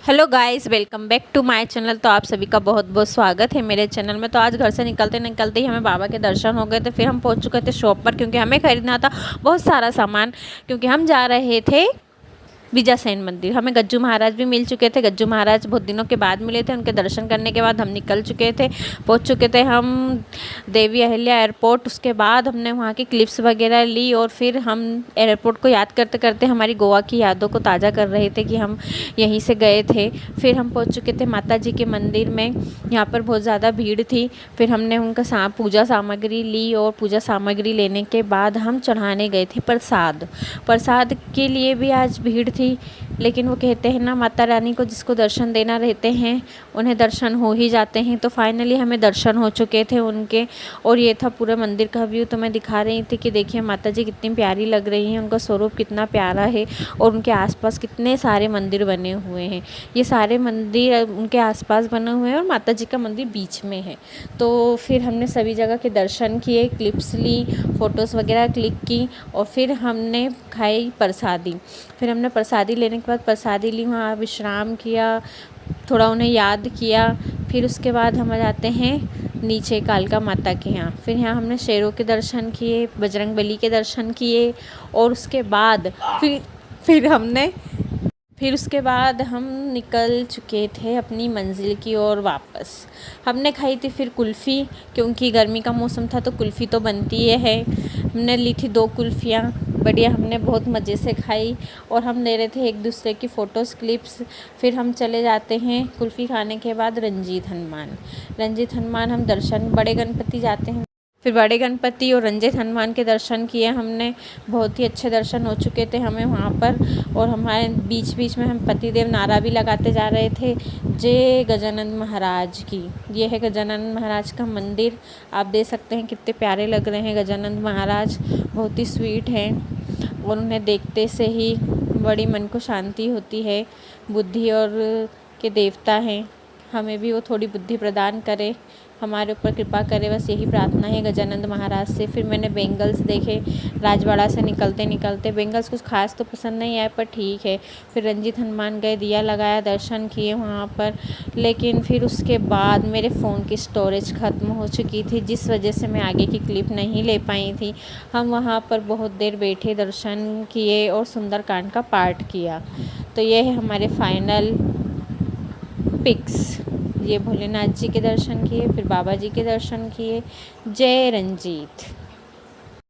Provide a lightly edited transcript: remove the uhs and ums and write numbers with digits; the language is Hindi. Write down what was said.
Hello guys, welcome back to my channel. तो आप सभी का बहुत बहुत स्वागत है मेरे चैनल में। तो आज घर से निकलते निकलते ही हमें बाबा के दर्शन हो गए थे। फिर हम पहुंच चुके थे शॉप पर, क्योंकि हमें खरीदना था बहुत सारा सामान, क्योंकि हम जा रहे थे बीजासेन मंदिर। हमें गज्जू महाराज भी मिल चुके थे। गज्जू महाराज बहुत दिनों के बाद मिले थे। उनके दर्शन करने के बाद हम निकल चुके थे, पहुंच चुके थे हम देवी अहिल्या एयरपोर्ट। उसके बाद हमने वहां की क्लिप्स वगैरह ली और फिर हम एयरपोर्ट को याद करते करते हमारी गोवा की यादों को ताज़ा कर रहे थे कि हम यहीं से गए थे। फिर हम पहुंच चुके थे माता जी के मंदिर में। यहाँ पर बहुत ज़्यादा भीड़ थी। फिर हमने उनका पूजा सामग्री ली और पूजा सामग्री लेने के बाद हम चढ़ाने गए थे प्रसाद के लिए भी आज भीड़ थी। लेकिन वो कहते हैं ना, माता रानी को जिसको दर्शन देना रहते हैं उन्हें दर्शन हो ही जाते हैं। तो फाइनली हमें दर्शन हो चुके थे उनके। और ये था पूरा मंदिर का व्यू। तो मैं दिखा रही थी कि देखिए माता जी कितनी प्यारी लग रही हैं, उनका स्वरूप कितना प्यारा है और उनके आसपास कितने सारे मंदिर बने हुए हैं। ये सारे मंदिर उनके आसपास बने हुए हैं और माता जी का मंदिर बीच में है। तो फिर हमने सभी जगह के दर्शन किए, क्लिप्स ली, फ़ोटोज़ वगैरह क्लिक की और फिर हमने खाई प्रसादी। फिर हमने प्रसादी लेने के बाद प्रसादी ली, वहाँ विश्राम किया, थोड़ा उन्हें याद किया। फिर उसके बाद हम जाते हैं नीचे कालका माता के यहाँ। फिर यहाँ हमने शेरों के दर्शन किए, बजरंगबली के दर्शन किए और उसके बाद फिर उसके बाद हम निकल चुके थे अपनी मंजिल की ओर वापस। हमने खाई थी फिर कुल्फ़ी, क्योंकि गर्मी का मौसम था तो कुल्फ़ी तो बनती है। हमने ली थी 2 कुल्फ़ियाँ, बढ़िया, हमने बहुत मज़े से खाई और हम ले रहे थे एक दूसरे की फ़ोटोज़ क्लिप्स। फिर हम चले जाते हैं कुल्फ़ी खाने के बाद रंजीत हनुमान हम दर्शन, बड़े गणपति जाते हैं। फिर बड़े गणपति और रंजीत हनुमान के दर्शन किए हमने। बहुत ही अच्छे दर्शन हो चुके थे हमें वहाँ पर। और हमारे बीच बीच में हम पतिदेव नारा भी लगाते जा रहे थे, जय गजानन महाराज की। ये है गजानन महाराज का मंदिर। आप देख सकते हैं कितने प्यारे लग रहे हैं गजानन महाराज, बहुत ही स्वीट हैं और उन्हें देखते से ही बड़ी मन को शांति होती है। बुद्धि और के देवता हैं, हमें भी वो थोड़ी बुद्धि प्रदान करे, हमारे ऊपर कृपा करे, बस यही प्रार्थना है गजानंद महाराज से। फिर मैंने बेंगल्स देखे राजवाड़ा से निकलते निकलते। बेंगल्स कुछ खास तो पसंद नहीं आए पर ठीक है। फिर रंजीत हनुमान गए, दिया लगाया, दर्शन किए वहाँ पर। लेकिन फिर उसके बाद मेरे फ़ोन की स्टोरेज ख़त्म हो चुकी थी, जिस वजह से मैं आगे की क्लिप नहीं ले पाई थी। हम वहाँ पर बहुत देर बैठे, दर्शन किए और सुंदरकांड का पाठ किया। तो ये है हमारे फाइनल पिक्स। ये भोलेनाथ जी के दर्शन किए, फिर बाबा जी के दर्शन किए। जय रंजीत।